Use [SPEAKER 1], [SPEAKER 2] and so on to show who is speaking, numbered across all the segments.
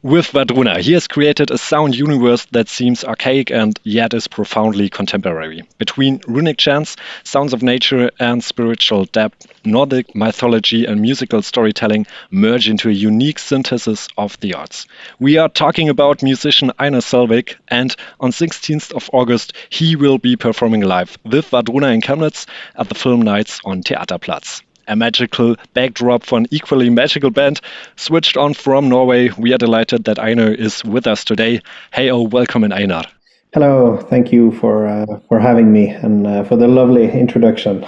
[SPEAKER 1] With Wardruna, he has created a sound universe that seems archaic and yet is profoundly contemporary. Between runic chants, sounds of nature, and spiritual depth, Nordic mythology and musical storytelling merge into a unique synthesis of the arts. We are talking about musician Einar Selvik, and on 16th of August, he will be performing live with Wardruna in Chemnitz at the Filmnächten on Theaterplatz. A magical backdrop for an equally magical band switched on from Norway. We are delighted that Einar is with us today. Hey, welcome in Einar.
[SPEAKER 2] Hello, thank you for having me and for the lovely introduction.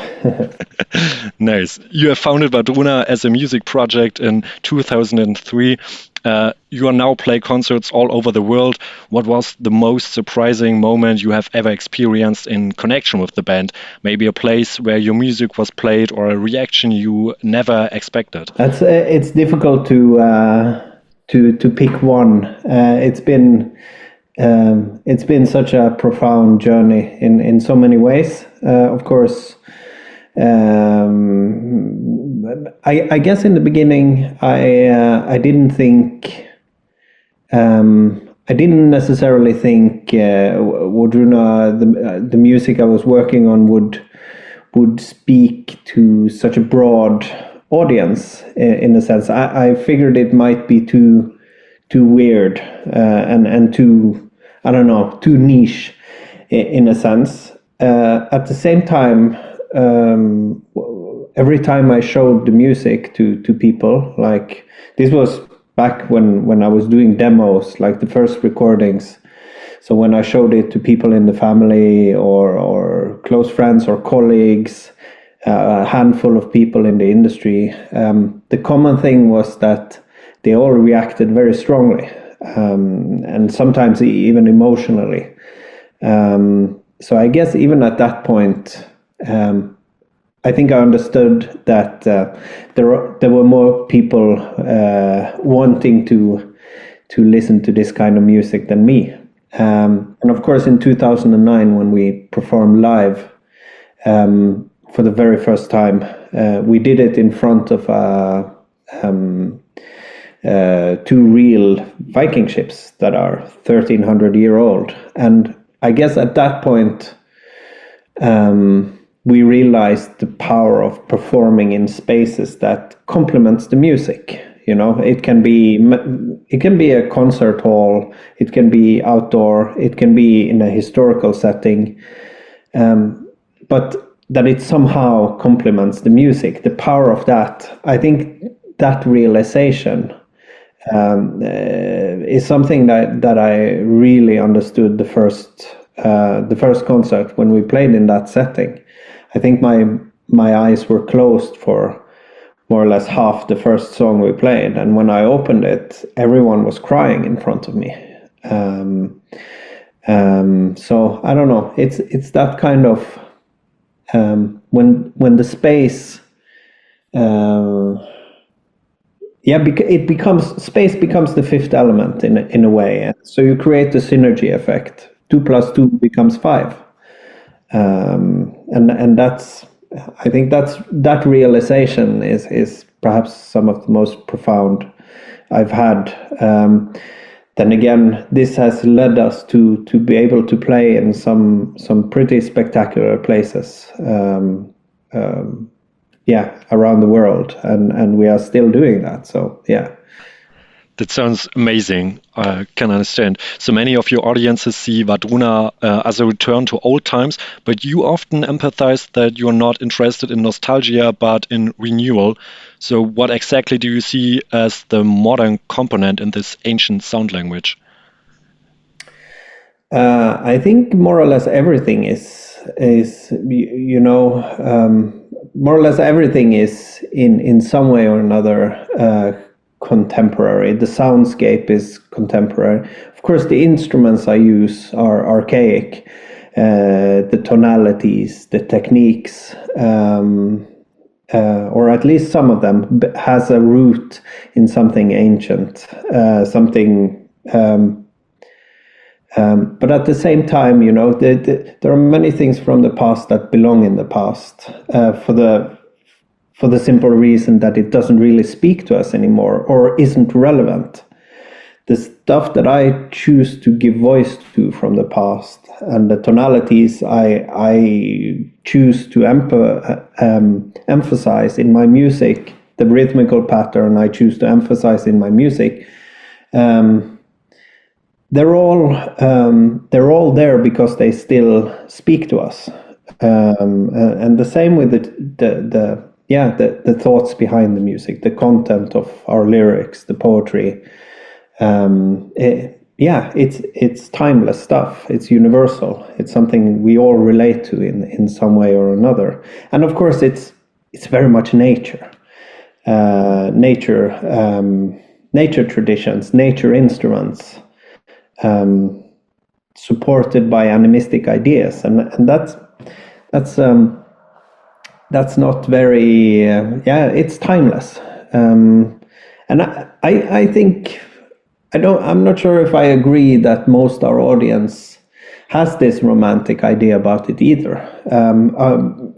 [SPEAKER 1] Nice. You have founded Wardruna as a music project in 2003. You are now play concerts all over the world. What was the most surprising moment you have ever experienced in connection with the band? Maybe a place where your music was played or a reaction you never expected.
[SPEAKER 2] It's difficult to pick one. It's been such a profound journey in so many ways. Of course, I guess in the beginning I didn't think I didn't necessarily think Wardruna, the music I was working on would speak to such a broad audience. In a sense, I figured it might be too weird and too, I don't know, too niche in a sense. At the same time, every time I showed the music to people, like this was back when I was doing demos, like the first recordings. So when I showed it to people in the family or close friends or colleagues, a handful of people in the industry, the common thing was that they all reacted very strongly, and sometimes even emotionally. So I guess even at that point, I think I understood that there were more people wanting to listen to this kind of music than me. And of course, in 2009, when we performed live for the very first time, we did it in front of two real Viking ships that are 1,300-year-old. And I guess at that point, we realized the power of performing in spaces that complements the music. You know, it can be a concert hall, it can be outdoor, it can be in a historical setting, but that it somehow complements the music. The power of that, I think, that realization is something that I really understood the first concert when we played in that setting. I think my eyes were closed for more or less half the first song we played, and when I opened it, everyone was crying in front of me. So I don't know. It's that kind of when the space, space becomes the fifth element in a way. So you create the synergy effect. 2 + 2 becomes 5. And that's, I think that realization is perhaps some of the most profound I've had. Then again, this has led us to be able to play in some pretty spectacular places, around the world, and we are still doing that. So yeah.
[SPEAKER 1] That sounds amazing. I can understand. So many of your audiences see Wardruna as a return to old times, but you often empathize that you're not interested in nostalgia, but in renewal. So what exactly do you see as the modern component in this ancient sound language?
[SPEAKER 2] I think more or less everything is more or less everything is in some way or another contemporary. The soundscape is contemporary. Of course, the instruments I use are archaic. The tonalities, the techniques, or at least some of them has a root in something ancient, but at the same time, there are many things from the past that belong in the past, for the simple reason that it doesn't really speak to us anymore or isn't relevant. the stuff that I choose to give voice to from the past, and the tonalities I choose to emphasize in my music, the rhythmical pattern I choose to emphasize in my music, they're all there because they still speak to us, and the same with the thoughts behind the music, the content of our lyrics, the poetry. It's timeless stuff. It's universal. It's something we all relate to in some way or another. And of course, it's very much nature, nature traditions, nature instruments, supported by animistic ideas, and that's not very. It's timeless. And I think. I'm not sure if I agree that most our audience has this romantic idea about it either.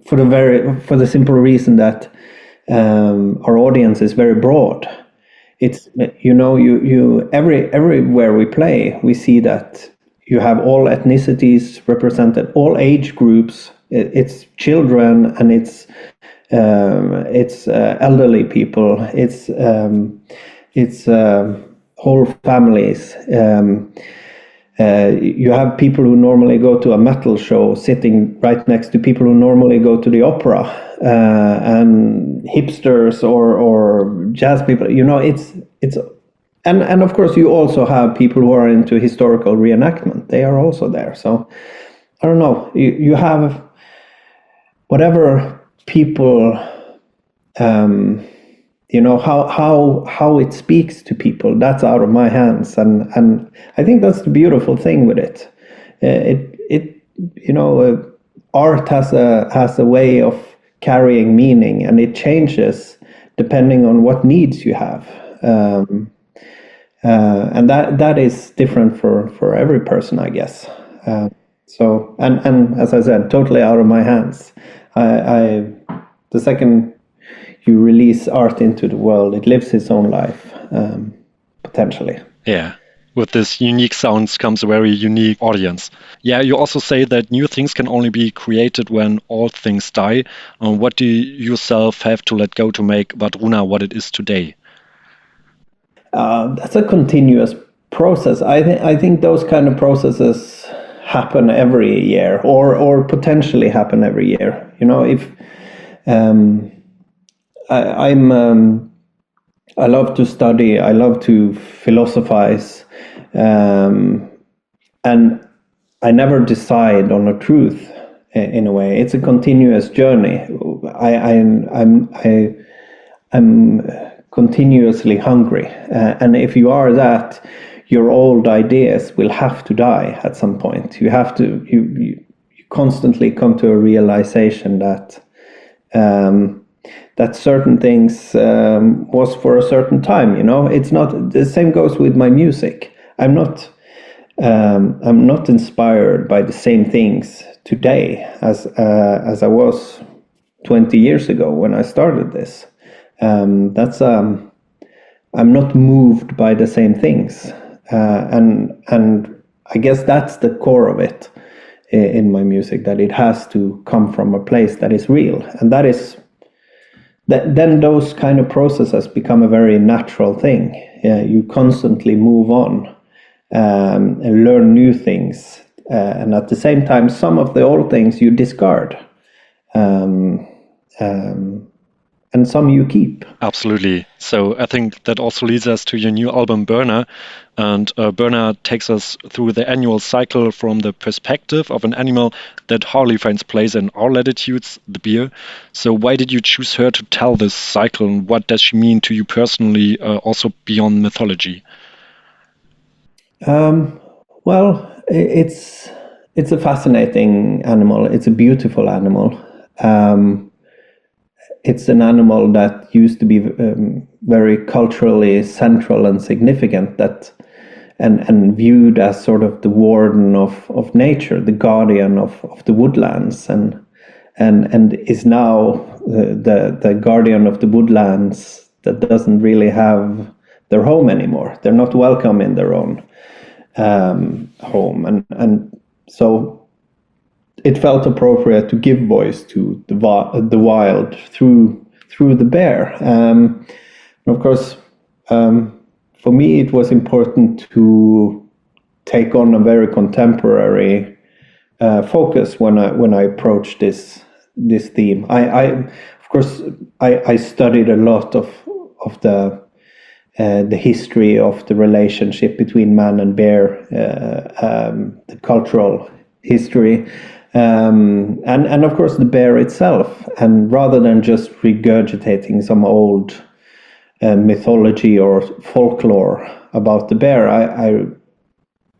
[SPEAKER 2] For the simple reason that our audience is very broad. It's everywhere we play, we see that you have all ethnicities represented, all age groups. It's children and it's elderly people. It's whole families. You have people who normally go to a metal show sitting right next to people who normally go to the opera, and hipsters or jazz people. And of course you also have people who are into historical reenactment. They are also there. So I don't know. You have whatever people. How it speaks to people, that's out of my hands, and I think that's the beautiful thing with it. Art has a way of carrying meaning, and it changes depending on what needs you have, and that is different for every person, I guess. So as I said, totally out of my hands. The second you release art into the world, it lives its own life, potentially.
[SPEAKER 1] Yeah. With this unique sounds comes a very unique audience. Yeah, you also say that new things can only be created when all things die. What do you yourself have to let go to make Wardruna what it is today?
[SPEAKER 2] That's a continuous process. I think those kind of processes happen every year, or potentially happen every year. If I love to study, I love to philosophize, and I never decide on a truth in a way. It's a continuous journey. I'm continuously hungry, and if you are that, your old ideas will have to die at some point. You have to you constantly come to a realization that that certain things was for a certain time. It's not the same goes with my music. I'm not inspired by the same things today as I was 20 years ago when I started this. I'm not moved by the same things, and I guess that's the core of it in my music, that it has to come from a place that is real, and that is. Then those kind of processes become a very natural thing. You constantly move on and learn new things, and at the same time, some of the old things you discard, and some you keep.
[SPEAKER 1] Absolutely. So I think that also leads us to your new album Birna, and Birna takes us through the annual cycle from the perspective of an animal that hardly finds place in our latitudes, the bear. So why did you choose her to tell this cycle, and what does she mean to you personally, also beyond mythology?
[SPEAKER 2] Well, it's a fascinating animal. It's a beautiful animal. It's an animal that used to be very culturally central and significant, and viewed as sort of the warden of nature, the guardian of the woodlands, and is now the guardian of the woodlands that doesn't really have their home anymore. They're not welcome in their own home, and so it felt appropriate to give voice to the wild through the bear. And of course, for me, it was important to take on a very contemporary focus when I approached this theme. Of course, I studied a lot of the history of the relationship between man and bear, the cultural history, and of course the bear itself. And rather than just regurgitating some old mythology or folklore about the bear,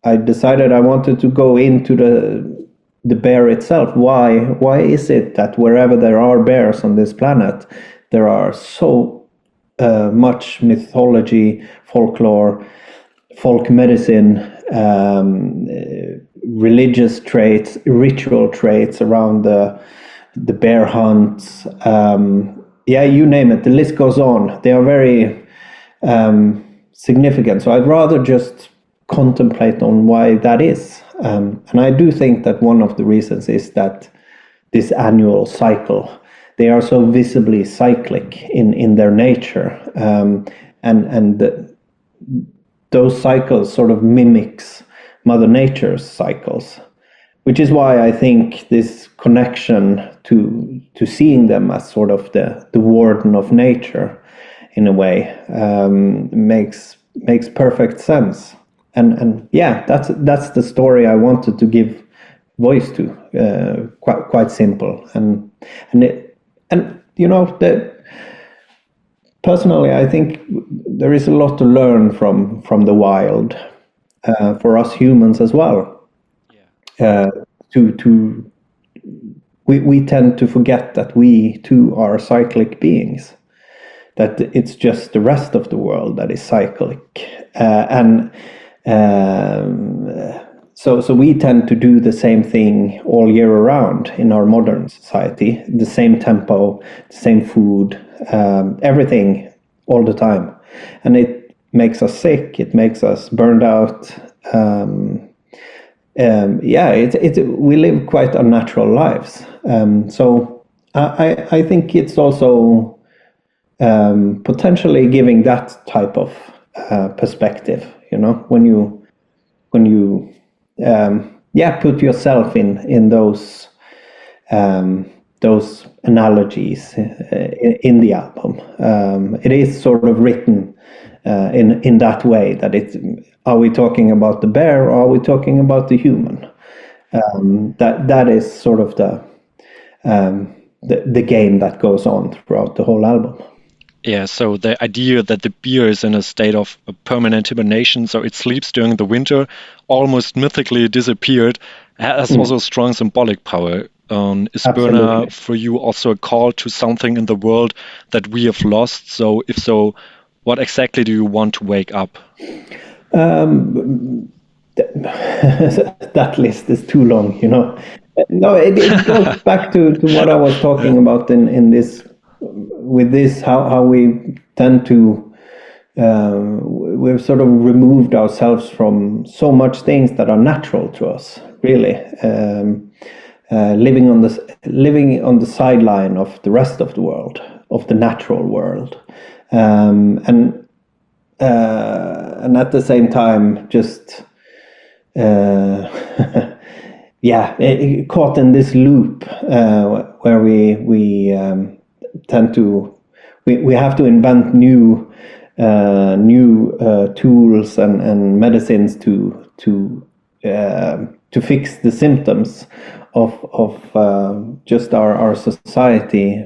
[SPEAKER 2] I decided I wanted to go into the bear itself. Why is it that wherever there are bears on this planet, there are so much mythology, folklore, folk medicine, religious traits, ritual traits around the bear hunts? You name it. The list goes on. They are very significant. So I'd rather just contemplate on why that is. And I do think that one of the reasons is that this annual cycle, they are so visibly cyclic in their nature, and those cycles sort of mimics Mother Nature's cycles, which is why I think this connection to seeing them as sort of the warden of nature, in a way, makes perfect sense. And that's the story I wanted to give voice to. Quite simple, and personally, I think there is a lot to learn from the wild, for us humans as well. We tend to forget that we too are cyclic beings, that it's just the rest of the world that is cyclic, so we tend to do the same thing all year around in our modern society, the same tempo, the same food, everything all the time, and it makes us sick, it makes us burned out. We live quite unnatural lives. So I think it's also potentially giving that type of perspective. When you put yourself in those analogies in the album. It is sort of written in that way, that are we talking about the bear or are we talking about the human? That is sort of the game that goes on throughout the whole album.
[SPEAKER 1] Yeah, so the idea that the bear is in a state of permanent hibernation, so it sleeps during the winter, almost mythically disappeared, has also strong symbolic power. Is Birna for you also a call to something in the world that we have lost? So if so, what exactly do you want to wake up?
[SPEAKER 2] That list is too long, No, it goes back to what I was talking about in this, with this, how we tend to, we've sort of removed ourselves from so much things that are natural to us, really. Living on the sideline of the rest of the world, of the natural world, and at the same time, just caught in this loop where we tend to we have to invent new tools and medicines to fix the symptoms of just our society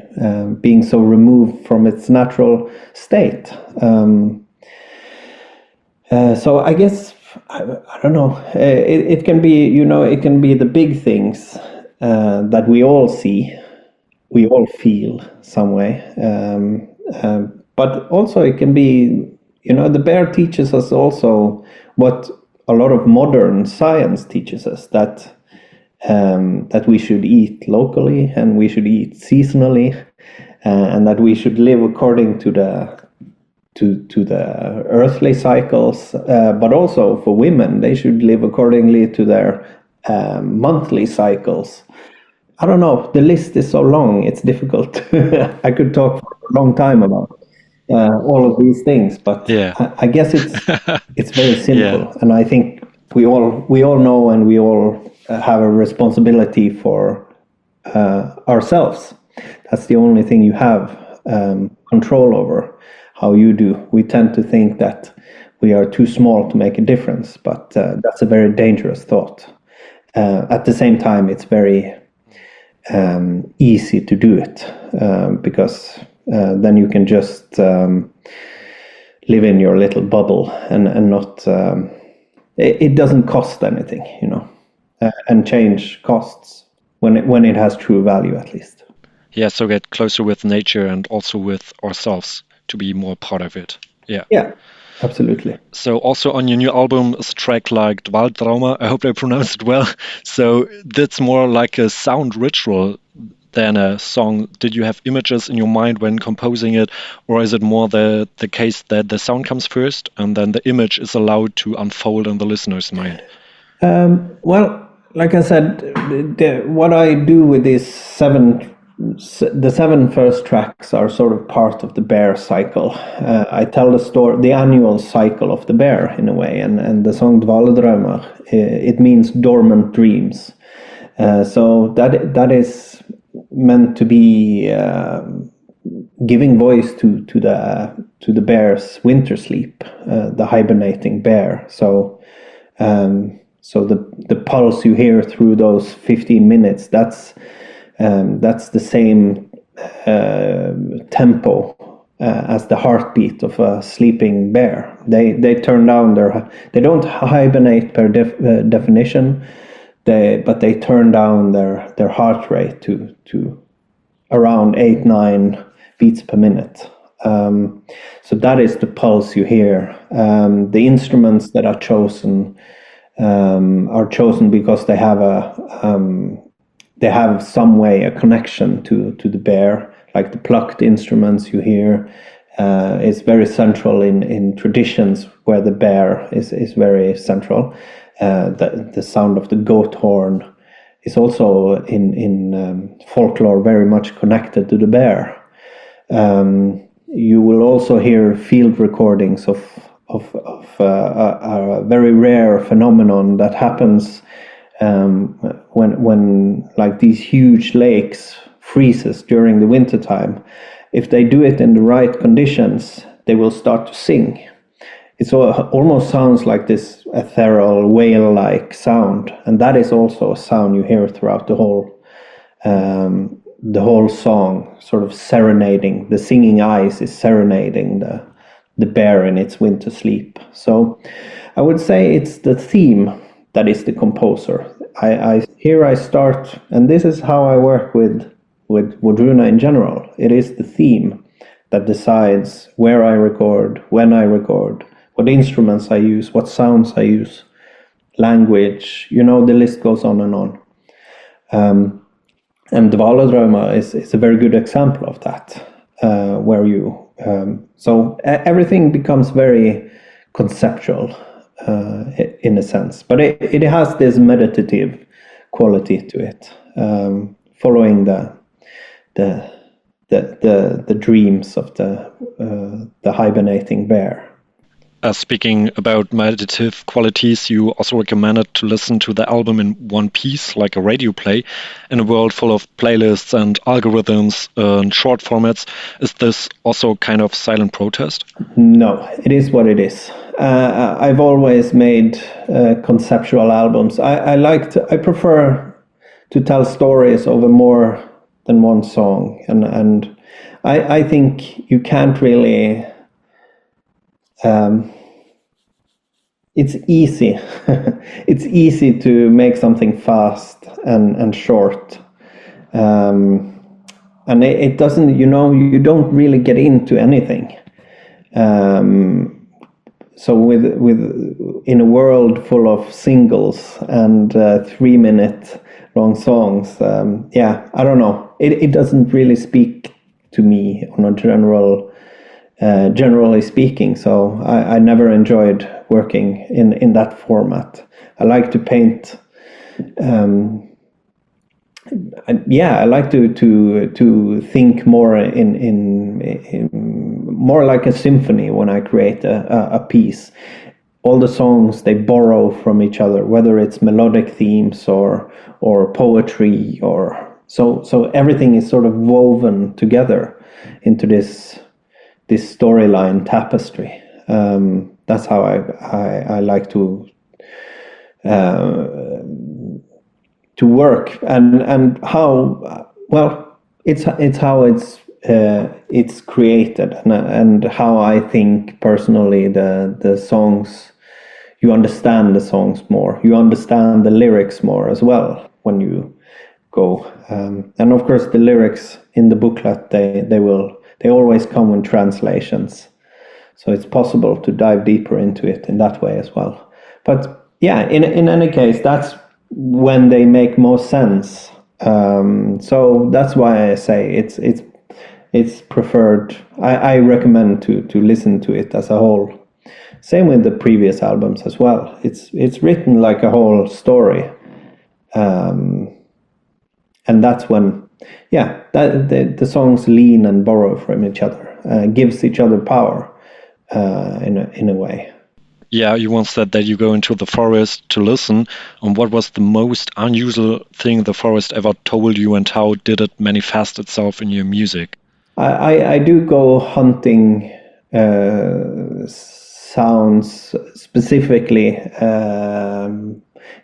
[SPEAKER 2] being so removed from its natural state. So I guess I don't know. It can be, it can be the big things that we all see, we all feel some way. But also it can be, the bear teaches us also what a lot of modern science teaches us, that we should eat locally and we should eat seasonally, and that we should live according to to the earthly cycles, but also for women, they should live accordingly to their monthly cycles. I don't know. The list is so long; it's difficult. I could talk for a long time about all of these things, but I guess it's very simple, and I think we all know, and we all have a responsibility for ourselves. That's the only thing you have control over. How you do. We tend to think that we are too small to make a difference, but that's a very dangerous thought. At the same time, it's very easy to do it because then you can just live in your little bubble and not. It doesn't cost anything, and change costs when it has true value, at least.
[SPEAKER 1] Yeah, so get closer with nature and also with ourselves to be more part of it.
[SPEAKER 2] Yeah, absolutely.
[SPEAKER 1] So also on your new album is a track like Waldtrauma. I hope I pronounced it well. So that's more like a sound ritual than a song. Did you have images in your mind when composing it, or is it more the case that the sound comes first and then the image is allowed to unfold in the listener's mind?
[SPEAKER 2] Well, like I said, what I do with the 7 first tracks are sort of part of the bear cycle. I tell the story, the annual cycle of the bear in a way, and the song Dvaledrømmer, it means dormant dreams. So that is meant to be giving voice to the bear's winter sleep, the hibernating bear. So the pulse you hear through those 15 minutes, that's the same tempo as the heartbeat of a sleeping bear. They turn down they don't hibernate per definition, but they turn down their heart rate to around 8-9 beats per minute. So that is the pulse you hear. The instruments that are chosen because they have some way a connection to the bear, like the plucked instruments you hear. It's very central in traditions where the bear is very central. The sound of the goat horn is also in folklore very much connected to the bear. You will also hear field recordings of a very rare phenomenon that happens when like these huge lakes freezes during the winter time. If they do it in the right conditions, they will start to sing. It almost sounds like this ethereal whale-like sound, and that is also a sound you hear throughout the whole song, sort of serenading. The singing ice is serenading the bear in its winter sleep. So I would say it's the theme that is the composer. I start, and this is how I work with Wardruna in general. It is the theme that decides where I record, when I record, what instruments I use, what sounds I use, language, the list goes on and on. And Dvaledrømmer is a very good example of that, where so everything becomes very conceptual in a sense, but it has this meditative quality to it, following the dreams of the hibernating bear.
[SPEAKER 1] Speaking about meditative qualities, you also recommended to listen to the album in one piece, like a radio play, in a world full of playlists and algorithms and short formats. Is this also kind of silent protest?
[SPEAKER 2] No, it is what it is. I've always made conceptual albums. I prefer to tell stories over more than one song, and I think you can't really. It's easy. It's easy to make something fast and short, and it doesn't. You don't really get into anything. So with in a world full of singles and 3-minute long songs, I don't know. It doesn't really speak to me on a general generally speaking. So I never enjoyed working in that format. I like to paint. I like to think more in more like a symphony when I create a piece. All the songs, they borrow from each other, whether it's melodic themes or poetry, or so everything is sort of woven together into this storyline tapestry. That's how I like to work, and how well it's how it's created, and how I think personally the songs, you understand the songs more, you understand the lyrics more as well when you go, and of course the lyrics in the booklet, they always come in translations, so it's possible to dive deeper into it in that way as well. But yeah, in any case, that's when they make most sense. So that's why I say it's preferred. I recommend to listen to it as a whole. Same with the previous albums as well. It's written like a whole story, and that's when the songs lean and borrow from each other, gives each other power in a way.
[SPEAKER 1] Yeah, you once said that you go into the forest to listen. And what was the most unusual thing the forest ever told you, and how did it manifest itself in your music?
[SPEAKER 2] I do go hunting sounds specifically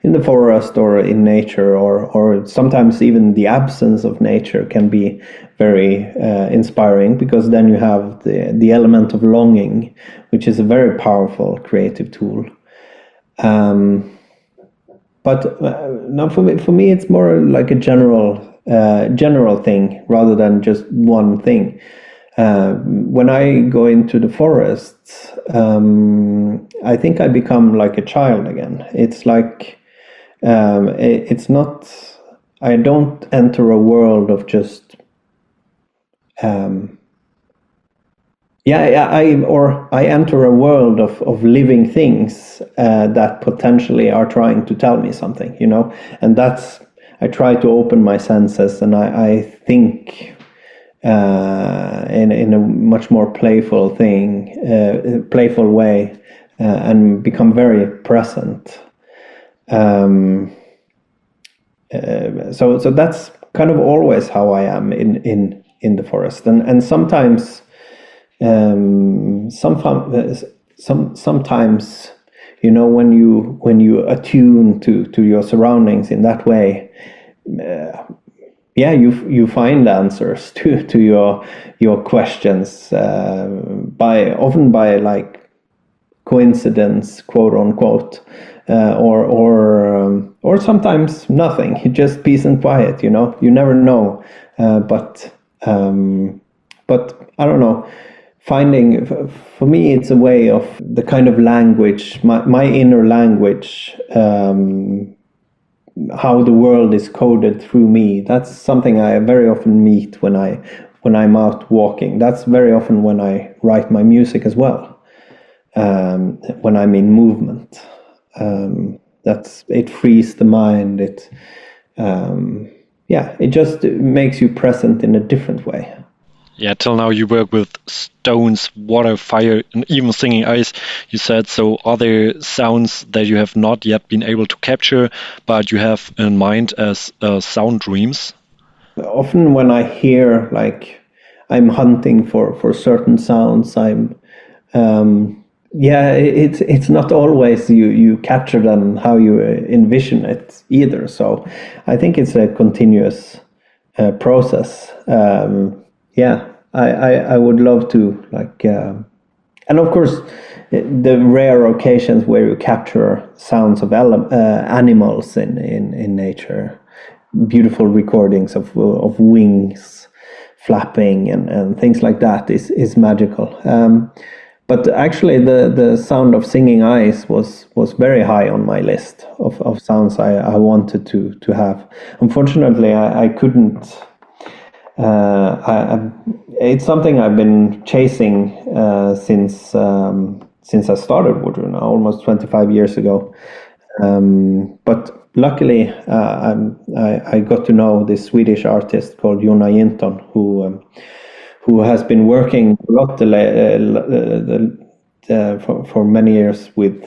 [SPEAKER 2] in the forest or in nature, or sometimes even the absence of nature can be very inspiring, because then you have the element of longing, which is a very powerful creative tool. But no, for me, it's more like a general thing rather than just one thing. When I go into the forest, I think I become like a child again. It's like it's not. I don't enter a world of just. I enter a world of living things that potentially are trying to tell me something, and that's, I try to open my senses, and I think in a much more playful way, and become very present. So that's kind of always how I am in the forest, and sometimes sometimes when you attune to your surroundings in that way, you find answers to your questions often by like coincidence, quote unquote, or sometimes nothing, just peace and quiet. You never know, but I don't know. Finding, for me, it's a way of the kind of language, my inner language, how the world is coded through me. That's something I very often meet when I'm out walking. That's very often when I write my music as well. When I'm in movement, it frees the mind. It just makes you present in a different way.
[SPEAKER 1] Yeah, till now you work with stones, water, fire, and even singing ice, you said. So are there sounds that you have not yet been able to capture, but you have in mind as sound dreams?
[SPEAKER 2] Often when I hear, like, I'm hunting for certain sounds, it's not always you capture them how you envision it either. So I think it's a continuous process. I would love to, like, and of course the rare occasions where you capture sounds of animals in nature, beautiful recordings of wings flapping and things like that is magical. But actually the sound of singing ice was very high on my list of sounds I wanted to have. Unfortunately, I couldn't It's something I've been chasing since I started Wardruna almost 25 years ago. But luckily, I got to know this Swedish artist called Mythen, who has been working a lot for many years with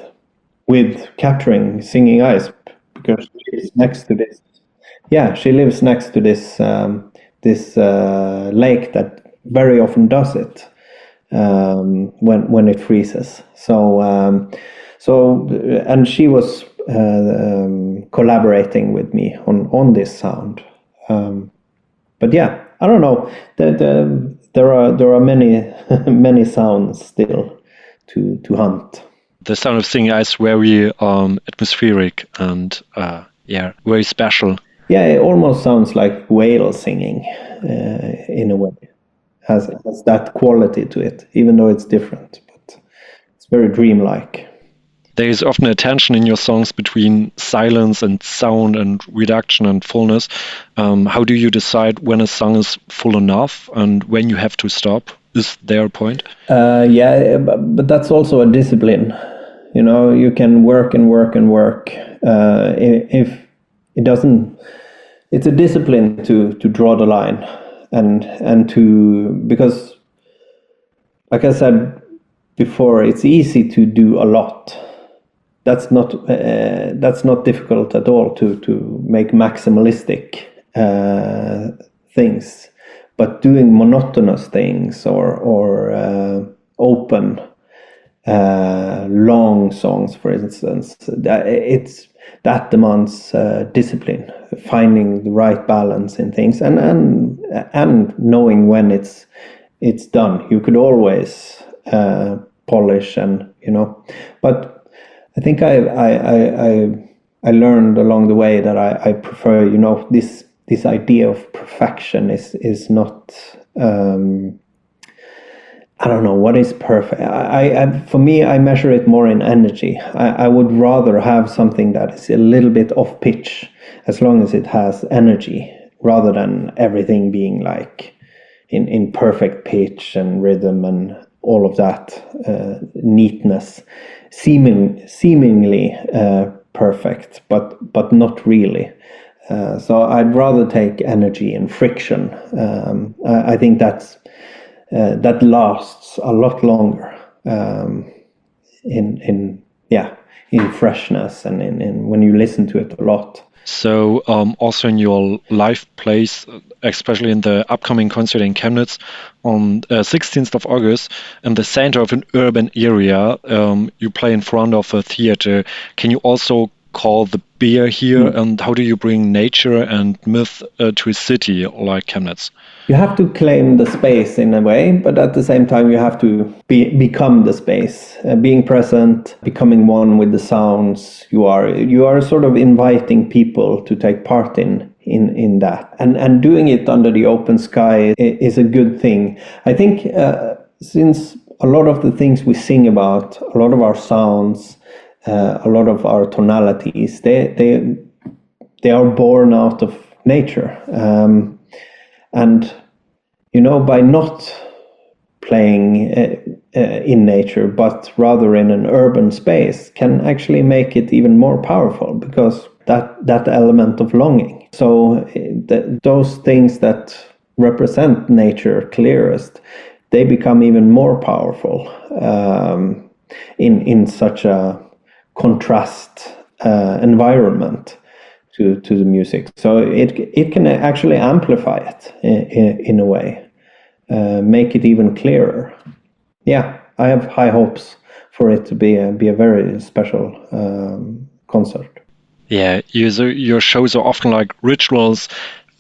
[SPEAKER 2] capturing singing ice, because she is next to this. Yeah, she lives next to this lake that very often does it when it freezes. So and she was collaborating with me on this sound. But yeah, I don't know. There are many many sounds still to hunt.
[SPEAKER 1] The sound of singing ice very atmospheric and very special.
[SPEAKER 2] Yeah, it almost sounds like whale singing in a way. Has that quality to it, even though it's different. But it's very dreamlike.
[SPEAKER 1] There is often a tension in your songs between silence and sound and reduction and fullness. How do you decide when a song is full enough and when you have to stop? Is there a point?
[SPEAKER 2] Yeah, but that's also a discipline. You know, you can work and work and work. If it doesn't, it's a discipline to draw the line and to, because like I said before, it's easy to do a lot. That's not difficult at all to make maximalistic things, but doing monotonous things or open long songs, for instance, that demands discipline, finding the right balance in things, and knowing when it's done. You could always polish, and but I think I learned along the way that I prefer, this idea of perfection is not. I don't know what is perfect. For me, I measure it more in energy. I would rather have something that is a little bit off pitch, as long as it has energy, rather than everything being like in perfect pitch and rhythm and all of that neatness, seemingly perfect, but not really. So I'd rather take energy and friction. I think that lasts a lot longer in freshness and in when you listen to it a lot.
[SPEAKER 1] So also in your live plays, especially in the upcoming concert in Chemnitz on 16th of August, in the center of an urban area, you play in front of a theater. Can you also call the beer here? And how do you bring nature and myth to a city like Chemnitz?
[SPEAKER 2] You have to claim the space in a way, but at the same time you have to become the space, being present, becoming one with the sounds. You are sort of inviting people to take part in that, and doing it under the open sky is a good thing. I think since a lot of the things we sing about, a lot of our sounds, a lot of our tonalities, they are born out of nature. And, by not playing in nature, but rather in an urban space, can actually make it even more powerful, because that element of longing. So those things that represent nature clearest, they become even more powerful in such a contrast environment to the music. So it can actually amplify it in a way, make it even clearer. Yeah, I have high hopes for it to be a very special concert.
[SPEAKER 1] Yeah, your shows are often like rituals,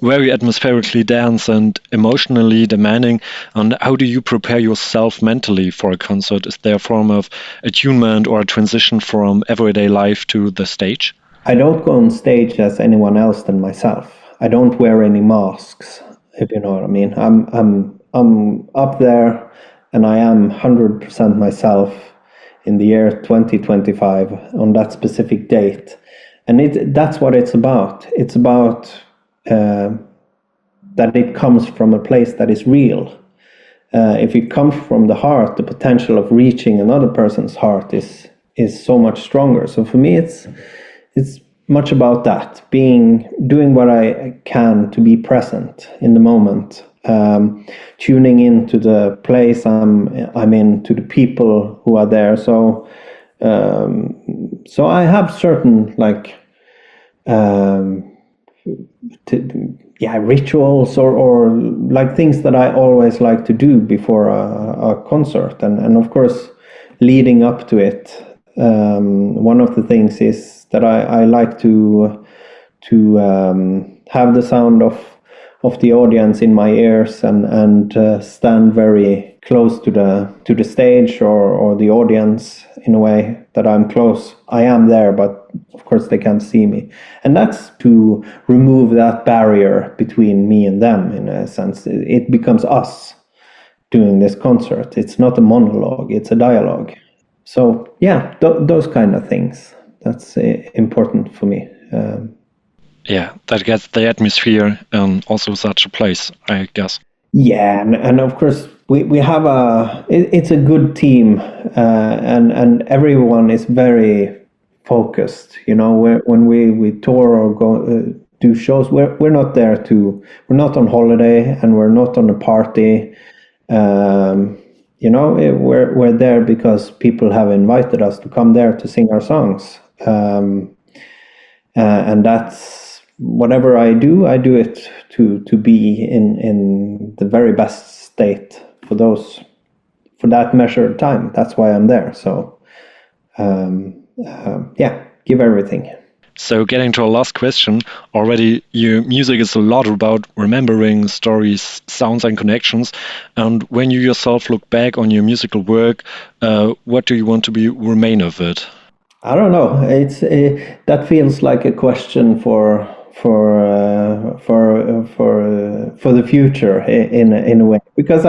[SPEAKER 1] very atmospherically dense and emotionally demanding. And how do you prepare yourself mentally for a concert? Is there a form of attunement or a transition from everyday life to the stage?
[SPEAKER 2] I don't go on stage as anyone else than myself. I don't wear any masks, if you know what I mean. I'm up there, and I am 100% myself in the year 2025 on that specific date. And that's what it's about. It's about that it comes from a place that is real. If it comes from the heart, the potential of reaching another person's heart is so much stronger. So for me, it's much about that, doing what I can to be present in the moment, tuning into the place I'm in, to the people who are there. So I have certain rituals or like things that I always like to do before a concert, and of course leading up to it. One of the things is that I like to have the sound of the audience in my ears and stand very close to the stage or the audience in a way that I'm close. I am there, but of course they can't see me, and that's to remove that barrier between me and them. In a sense, it becomes us doing this concert. It's not a monologue; it's a dialogue. So yeah, those kind of things. That's important for me.
[SPEAKER 1] That gets the atmosphere and also such a place, I guess.
[SPEAKER 2] Yeah, and of course we have it's a good team, and everyone is very focused. You know, when we tour or go do shows, we're not there we're not on holiday and we're not on a party. You know, we're there because people have invited us to come there to sing our songs, and that's whatever I do it to be in the very best state for that measured time. That's why I'm there. So give everything.
[SPEAKER 1] So getting to our last question, already your music is a lot about remembering stories, sounds and connections. And when you yourself look back on your musical work, what do you want to remain of it?
[SPEAKER 2] I don't know. It's that feels like a question for the future in a way, because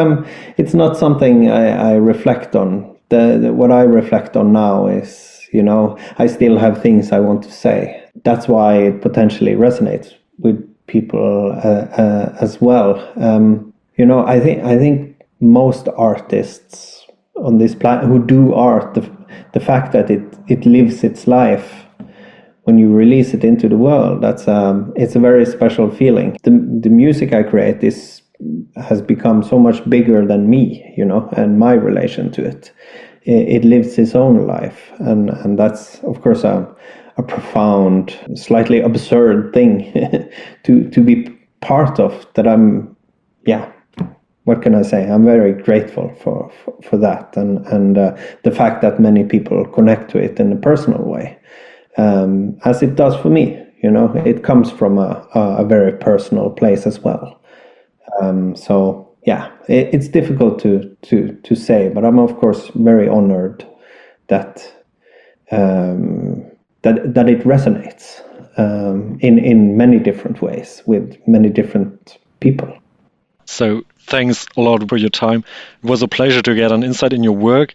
[SPEAKER 2] it's not something I reflect on. What I reflect on now is, you know, I still have things I want to say. That's why it potentially resonates with people as well. You know, I think most artists on this planet who do art, the fact that it lives its life when you release it into the world, it's a very special feeling. The music I create has become so much bigger than me, you know, and my relation to it. It lives its own life, and that's of course a profound, slightly absurd thing to be part of. That what can I say? I'm very grateful for that, and the fact that many people connect to it in a personal way, as it does for me. You know, it comes from a very personal place as well. So yeah, it's difficult to say, but I'm of course very honored that it resonates in many different ways with many different people.
[SPEAKER 1] So thanks a lot for your time. It was a pleasure to get an insight in your work.